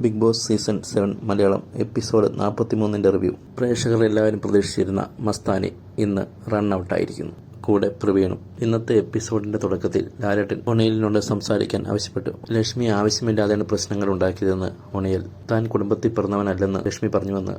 Big Boss season 7 Malayalam episode 43 review. പ്രേക്ഷകർ എല്ലാവരും പ്രതീക്ഷിച്ചിരുന്ന മസ്താനി ഇന്ന് റൺ ഔട്ടായിരിക്കുന്നു. കൂടെ പ്രവീണും. ഇന്നത്തെ എപ്പിസോഡിന്റെ തുടക്കത്തിൽ ലാലേട്ടൻ ഒണിയലിനോട് സംസാരിക്കാൻ ആവശ്യപ്പെട്ടു. ലക്ഷ്മി ആവശ്യമില്ലാതെയാണ് പ്രശ്നങ്ങൾ ഉണ്ടാക്കിയതെന്ന് ഒണിയൽ. താൻ കുടുംബത്തിൽ പിറന്നവനല്ലെന്ന് ലക്ഷ്മി പറഞ്ഞുവെന്ന്.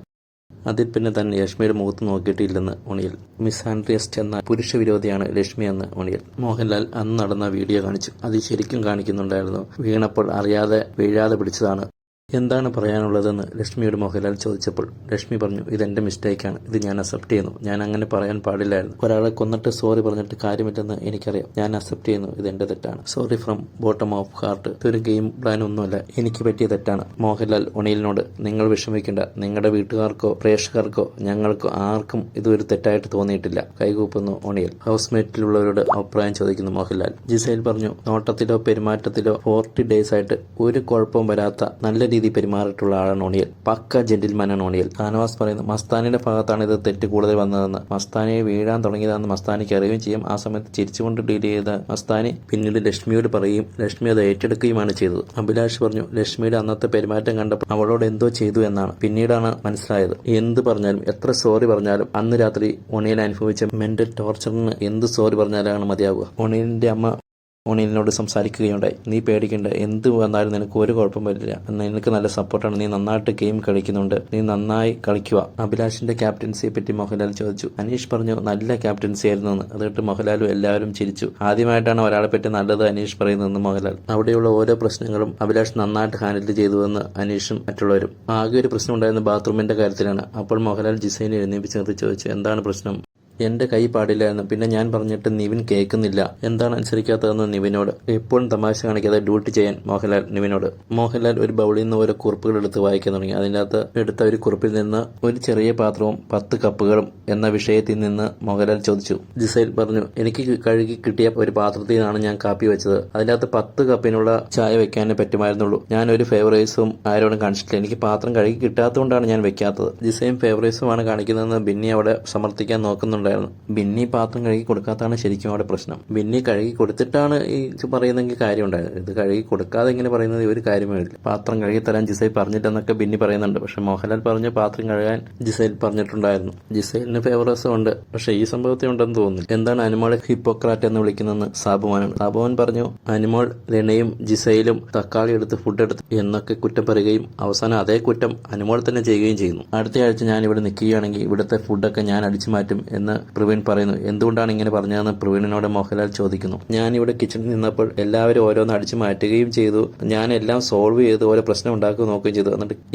അതിൽ പിന്നെ താൻ ലക്ഷ്മിയുടെ മുഖത്ത് നോക്കിയിട്ടില്ലെന്ന് ഒണിയൽ. മിസാൻഡ്രിയസ്റ്റ് എന്ന പുരുഷ വിരോധിയാണ് ലക്ഷ്മി എന്ന് ഒണിയൽ. മോഹൻലാൽ അന്ന് നടന്ന വീഡിയോ കാണിച്ചു. അത് ശരിക്കും കാണിക്കുന്നുണ്ടായിരുന്നു. വീണപ്പോൾ അറിയാതെ വീഴാതെ പിടിച്ചതാണ്. എന്താണ് പറയാനുള്ളതെന്ന് ലക്ഷ്മിയോട് മോഹൻലാൽ ചോദിച്ചപ്പോൾ ലക്ഷ്മി പറഞ്ഞു, ഇതെന്റെ മിസ്റ്റേക്കാണ്, ഇത് ഞാൻ അക്സെപ്റ്റ് ചെയ്യുന്നു, ഞാൻ അങ്ങനെ പറയാൻ പാടില്ലായിരുന്നു. ഒരാളെ കൊന്നിട്ട് സോറി പറഞ്ഞിട്ട് കാര്യമില്ലെന്ന് എനിക്കറിയാം, ഞാൻ അക്സെപ്റ്റ് ചെയ്യുന്നു, ഇതെന്റെ തെറ്റാണ്. Sorry from bottom of heart. ഇതൊരു ഗെയിം പ്ലാൻ ഒന്നുമല്ല, എനിക്ക് പറ്റിയ തെറ്റാണ്. മോഹൻലാൽ ഒണിയലിനോട്, നിങ്ങൾ വിഷമിക്കേണ്ട, നിങ്ങളുടെ വീട്ടുകാർക്കോ പ്രേക്ഷകർക്കോ ഞങ്ങൾക്കോ ആർക്കും ഇതൊരു തെറ്റായിട്ട് തോന്നിയിട്ടില്ല. കൈകൂപ്പുന്നു ഒണിയൽ. ഹൗസ്മേറ്റിലുള്ളവരോട് അഭിപ്രായം ചോദിക്കുന്നു മോഹൻലാൽ. ജിസൈൽ പറഞ്ഞു, നോട്ടത്തിലോ പെരുമാറ്റത്തിലോ 40 days ആയിട്ട് ഒരു കുഴപ്പവും വരാത്ത നല്ല രീതി പെരുമാറിയിട്ടുള്ള ആളാണ് ഒണിയൽ. പക്ക ജെന്റിൽമാനാണ് ഒണിയൽ. ഷാനവാസ് പറയുന്നു, മസ്താനിയുടെ ഭാഗത്താണ് ഇത് തെറ്റ് കൂടുതൽ വന്നതെന്ന്. മസ്താനിയെ വീഴാൻ തുടങ്ങിയതാണെന്ന് മസ്താനിക്ക് അറിയുകയും ചെയ്യും. ആ സമയത്ത് ചിരിച്ചുകൊണ്ട് ഡീൽ ചെയ്ത മസ്താനി പിന്നീട് ലക്ഷ്മിയോട് പറയുകയും ലക്ഷ്മി അത് ഏറ്റെടുക്കുകയുമാണ് ചെയ്തത്. അഭിലാഷ് പറഞ്ഞു, ലക്ഷ്മിയുടെ അന്നത്തെ പെരുമാറ്റം കണ്ടപ്പോൾ അവളോട് എന്തോ ചെയ്തു എന്നാണ്. പിന്നീടാണ് മനസ്സിലായത്. എന്ത് പറഞ്ഞാലും എത്ര സോറി പറഞ്ഞാലും അന്ന് രാത്രി ഒണിയൽ അനുഭവിച്ച മെന്റൽ ടോർച്ചറിന് എന്ത് സോറി പറഞ്ഞാലാണ് മതിയാവുക. ഒണിയലിന്റെ അമ്മ ഒണിയലിനോട് സംസാരിക്കുകയുണ്ടായി. നീ പേടിക്കണ്ട, എന്ത് വന്നാലും നിനക്ക് ഒരു കുഴപ്പം വരില്ല, നിനക്ക് നല്ല സപ്പോർട്ടാണ്, നീ നന്നായിട്ട് ഗെയിം കളിക്കുന്നുണ്ട്, നീ നന്നായി കളിക്കുക. അഭിലാഷിന്റെ ക്യാപ്റ്റൻസിയെ പറ്റി മോഹൻലാൽ ചോദിച്ചു. അനീഷ് പറഞ്ഞു, നല്ല ക്യാപ്റ്റൻസി ആയിരുന്നു എന്ന്. അതുകൊണ്ട് മോഹൻലാലും എല്ലാവരും ചിരിച്ചു. ആദ്യമായിട്ടാണ് ഒരാളെ പറ്റി നല്ലത് അനീഷ് പറയുന്നതെന്ന് മോഹൻലാൽ. അവിടെയുള്ള ഓരോ പ്രശ്നങ്ങളും അഭിലാഷ് നന്നായിട്ട് ഹാൻഡിൽ ചെയ്തുവെന്ന് അനീഷും മറ്റുള്ളവരും. ആകെ ഒരു പ്രശ്നം ഉണ്ടായിരുന്ന ബാത്റൂമിന്റെ കാര്യത്തിലാണ്. അപ്പോൾ മോഹൻലാൽ ജിസൈനെ എഴുന്നേപ്പിച്ച് നിർത്തി ചോദിച്ചു, എന്താണ് പ്രശ്നം? എന്റെ കൈ പാടില്ലായിരുന്നു, പിന്നെ ഞാൻ പറഞ്ഞിട്ട് നിവിൻ കേൾക്കുന്നില്ല, എന്താണ് അനുസരിക്കാത്തതെന്ന് നിവിനോട്. എപ്പോഴും തമാശ കാണിക്കാതെ ഡ്യൂട്ടി ചെയ്യാൻ മോഹൻലാൽ നിവിനോട്. മോഹൻലാൽ ഒരു ബൗളിൽ നിന്ന് ഓരോ കുറിപ്പുകൾ എടുത്ത് വായിക്കാൻ തുടങ്ങി. അതിനകത്ത് എടുത്ത ഒരു കുറിപ്പിൽ നിന്ന് ഒരു ചെറിയ പാത്രവും 10 കപ്പുകളും എന്ന വിഷയത്തിൽ നിന്ന് മോഹൻലാൽ ചോദിച്ചു. ജിസൈൽ പറഞ്ഞു, എനിക്ക് കഴുകി കിട്ടിയ ഒരു പാത്രത്തിൽ നിന്നാണ് ഞാൻ കാപ്പി വെച്ചത്. അതിനകത്ത് 10 കപ്പിനുള്ള ചായ വെക്കാനേ പറ്റുമായിരുന്നുള്ളൂ. ഞാൻ ഒരു ഫേവറേഴ്സും ആരോടും കാണിച്ചിട്ടില്ല. എനിക്ക് പാത്രം കഴുകി കിട്ടാത്തതുകൊണ്ടാണ് ഞാൻ വെക്കാത്തത്. ജിസൈലും ഫേവറേഴ്സുമാണ് കാണിക്കുന്നതെന്ന് ബിന്നി അവിടെ സമർത്ഥിക്കാൻ നോക്കുന്നുണ്ട്. ബിന്നി പാത്രം കഴുകി കൊടുക്കാത്തതാണ് ശരിക്കും അവിടെ പ്രശ്നം. ബിന്നി കഴുകി കൊടുത്തിട്ടാണ് ഈ പറയുന്നെങ്കിൽ കാര്യം ഉണ്ടായത്. ഇത് കഴുകി കൊടുക്കാതെ ഇങ്ങനെ പറയുന്നത് ഒരു കാര്യമേ ഇല്ല. പാത്രം കഴുകി തരാൻ ജിസൈൽ പറഞ്ഞിട്ടെന്നൊക്കെ ബിന്നി പറയുന്നുണ്ട്. പക്ഷെ മോഹൻലാൽ പറഞ്ഞു പാത്രം കഴുകാൻ ജിസൈൽ പറഞ്ഞിട്ടുണ്ടായിരുന്നു. ജിസൈലിന് ഫേവറേഴ്സും ഉണ്ട്, പക്ഷെ ഈ സംഭവത്തിൽ ഉണ്ടെന്ന് തോന്നുന്നു. എന്താണ് അനുമോളെ ഹിപ്പോക്രാറ്റ് എന്ന് വിളിക്കുന്നതെന്ന് സാബുമാനാണ്. സാബുമാൻ പറഞ്ഞു, അനുമോൾ രണയും ജിസൈലും തക്കാളി എടുത്ത് ഫുഡ് എടുത്ത് എന്നൊക്കെ കുറ്റം പറയുകയും അവസാനം അതേ കുറ്റം അനുമോൾ തന്നെ ചെയ്യുകയും ചെയ്യുന്നു. അടുത്തയാഴ്ച ഞാൻ ഇവിടെ നിൽക്കുകയാണെങ്കിൽ ഇവിടുത്തെ ഫുഡൊക്കെ ഞാൻ അടിച്ചു മാറ്റും എന്ന് പ്രവീൺ പറയുന്നു. എന്തുകൊണ്ടാണ് ഇങ്ങനെ പറഞ്ഞതെന്ന് പ്രവീണിനോട് മോഹൻലാൽ ചോദിക്കുന്നു. ഞാൻ ഇവിടെ കിച്ചണിൽ നിന്നപ്പോൾ എല്ലാവരും ഓരോന്ന് അടിച്ചു മാറ്റുകയും ചെയ്തു, ഞാൻ എല്ലാം സോൾവ് ചെയ്ത് ഓരോ പ്രശ്നം ഉണ്ടാക്കുക നോക്കുകയും ചെയ്തു.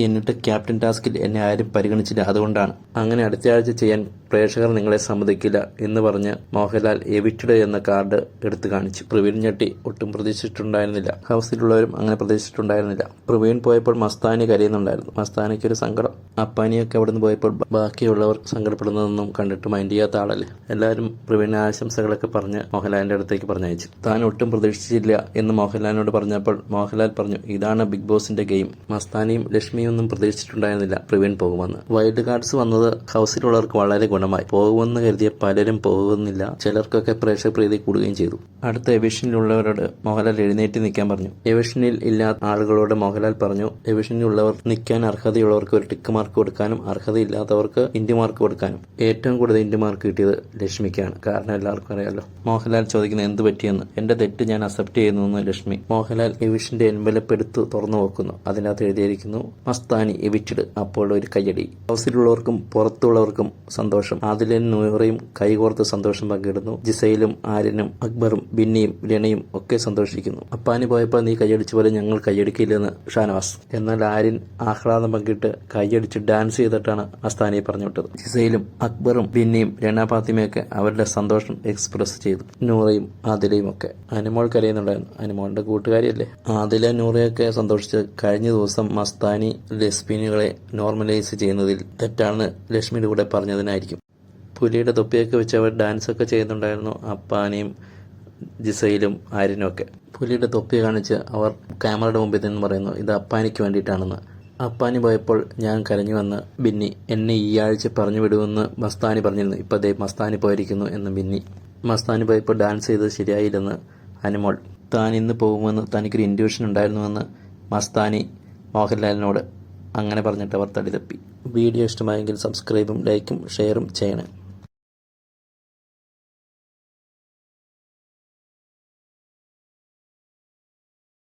എന്നിട്ട് ക്യാപ്റ്റൻ ടാസ്കിൽ എന്നെ ആരും പരിഗണിച്ചില്ല, അതുകൊണ്ടാണ്. അങ്ങനെ അടുത്തയാഴ്ച ചെയ്യാൻ പ്രേക്ഷകർ നിങ്ങളെ സമ്മതിക്കില്ല എന്ന് പറഞ്ഞ് മോഹൻലാൽ എവിക്റ്റഡ് എന്ന കാർഡ് എടുത്തു കാണിച്ചു. പ്രവീൺ ഞെട്ടി. ഒട്ടും പ്രതീക്ഷിച്ചിട്ടുണ്ടായിരുന്നില്ല. ഹൗസിലുള്ളവരും അങ്ങനെ പ്രതീക്ഷിച്ചിട്ടുണ്ടായിരുന്നില്ല. പ്രവീൺ പോയപ്പോൾ മസ്താനി കരയുന്നുണ്ടായിരുന്നു. മസ്താനിക്ക് ഒരു സങ്കടം. അപ്പാനിയൊക്കെ അവിടെ നിന്ന് പോയപ്പോൾ ബാക്കിയുള്ളവർ സങ്കടപ്പെടുന്നതൊന്നും കണ്ടിട്ട് മൈൻഡ് ചെയ്യാത്ത ആളല്ലേ. എല്ലാവരും പ്രവീണിന് ആശംസകളൊക്കെ പറഞ്ഞ് മോഹൻലാലിന്റെ അടുത്തേക്ക് പറഞ്ഞയച്ചു. താൻ ഒട്ടും പ്രതീക്ഷിച്ചില്ല എന്ന് മോഹൻലാലിനോട് പറഞ്ഞപ്പോൾ മോഹൻലാൽ പറഞ്ഞു, ഇതാണ് ബിഗ് ബോസിന്റെ ഗെയിം. മസ്താനിയും ലക്ഷ്മിയും ഒന്നും പ്രതീക്ഷിച്ചിട്ടുണ്ടായിരുന്നില്ല പ്രവീൺ പോകുമെന്ന്. വൈൽഡ് കാർഡ്സ് വന്നത് ഹൗസിലുള്ളവർക്ക് വളരെ ഗുണമായി. പോകുമെന്ന് കരുതിയ പലരും പോകുന്നില്ല. ചിലർക്കൊക്കെ പ്രേക്ഷക പ്രീതി കൂടുകയും ചെയ്തു. അടുത്ത എവിഷനിലുള്ളവരോട് മോഹൻലാൽ എഴുന്നേറ്റ് നിൽക്കാൻ പറഞ്ഞു. എവിഷനിൽ ഇല്ലാത്ത ആളുകളോട് മോഹൻലാൽ പറഞ്ഞു, എവിഷനിലുള്ളവർ നിൽക്കാൻ അർഹതയുള്ളവർക്ക് ഒരു ടിക്ക് മാർക്ക് കൊടുക്കാനും അർഹതയില്ലാത്തവർക്ക് ഇന്ത്യ മാർക്ക് കൊടുക്കാനും. ഏറ്റവും കൂടുതൽ ഇന്ത്യ മാർക്ക് കിട്ടിയത് ലക്ഷ്മിക്കാണ്. കാരണം എല്ലാവർക്കും അറിയാലോ. മോഹൻലാൽ ചോദിക്കുന്നത് എന്ത് പറ്റിയെന്ന്. എന്റെ തെറ്റ് ഞാൻ അക്സെപ്റ്റ് ചെയ്യുന്നു ലക്ഷ്മി. മോഹൻലാൽ എവിഷന്റെ എൻവലപ്പ് എടുത്ത് തുറന്നു നോക്കുന്നു. അതിനകത്ത് എഴുതിയിരിക്കുന്നു, മസ്താനി എവിക്റ്റഡ്. അപ്പോൾ ഒരു കയ്യടി. ഹൗസിലുള്ളവർക്കും പുറത്തുള്ളവർക്കും സന്തോഷം. ആദിലും നൂറയും കൈകോർത്ത് സന്തോഷം പങ്കിടുന്നു. ജിസൈലും ആര്യനും അക്ബറും ബിന്നിയും രണയും ഒക്കെ സന്തോഷിക്കുന്നു. അപ്പാനി പോയപ്പോൾ നീ കൈയടിച്ച പോലെ ഞങ്ങൾ കൈയടിക്കില്ലെന്ന് ഷാനവാസ്. എന്നാൽ ആര്യൻ ആഹ്ലാദം പങ്കിട്ട് കൈയടിച്ച് ഡാൻസ് ചെയ്തിട്ടാണ് മസ്താനിയെ പറഞ്ഞുവിട്ടത്. ജിസൈലും അക്ബറും ബിന്നിയും രണ ഫാത്തിമയൊക്കെ അവരുടെ സന്തോഷം എക്സ്പ്രസ് ചെയ്തു. നൂറയും ആദിലയും ഒക്കെ. അനുമോൾ കരയുന്നുണ്ടായിരുന്നു. അനുമോളുടെ കൂട്ടുകാരിയല്ലേ. ആദില നൂറയൊക്കെ സന്തോഷിച്ച് കഴിഞ്ഞ ദിവസം മസ്താനി ലെസ്ബിയനുകളെ നോർമലൈസ് ചെയ്യുന്നതിൽ തെറ്റാണ് ലക്ഷ്മിയുടെ കൂടെ പറഞ്ഞതിനായിരിക്കും. പുലിയുടെ തൊപ്പിയൊക്കെ വെച്ച് അവർ ഡാൻസ് ഒക്കെ ചെയ്യുന്നുണ്ടായിരുന്നു. അപ്പാനിയും ജിസൈലും ആര്യനും ഒക്കെ. പുലിയുടെ തൊപ്പി കാണിച്ച് അവർ ക്യാമറയുടെ മുമ്പിൽ നിന്ന് പറയുന്നു, ഇത് അപ്പാനിക്ക് വേണ്ടിയിട്ടാണെന്ന്. അപ്പാനി പോയപ്പോൾ ഞാൻ കരഞ്ഞുവെന്ന് ബിന്നി. എന്നെ ഈ ആഴ്ച പറഞ്ഞു വിടുമെന്ന് മസ്താനി പറഞ്ഞിരുന്നു. ഇപ്പോൾ ദേ മസ്താനി പോയിരിക്കുന്നു എന്ന് ബിന്നി. മസ്താനി പോയപ്പോൾ ഡാൻസ് ചെയ്തത് ശരിയായില്ലെന്ന് അനുമോൾ. താൻ ഇന്ന് പോകുമെന്ന് തനിക്കൊരു ഇൻഡ്യൂഷൻ ഉണ്ടായിരുന്നുവെന്ന് മസ്താനി മോഹൻലാലിനോട് അങ്ങനെ പറഞ്ഞിട്ട് അവർ തടി തപ്പി. വീഡിയോ ഇഷ്ടമായെങ്കിൽ സബ്സ്ക്രൈബും ലൈക്കും ഷെയറും ചെയ്യണേ.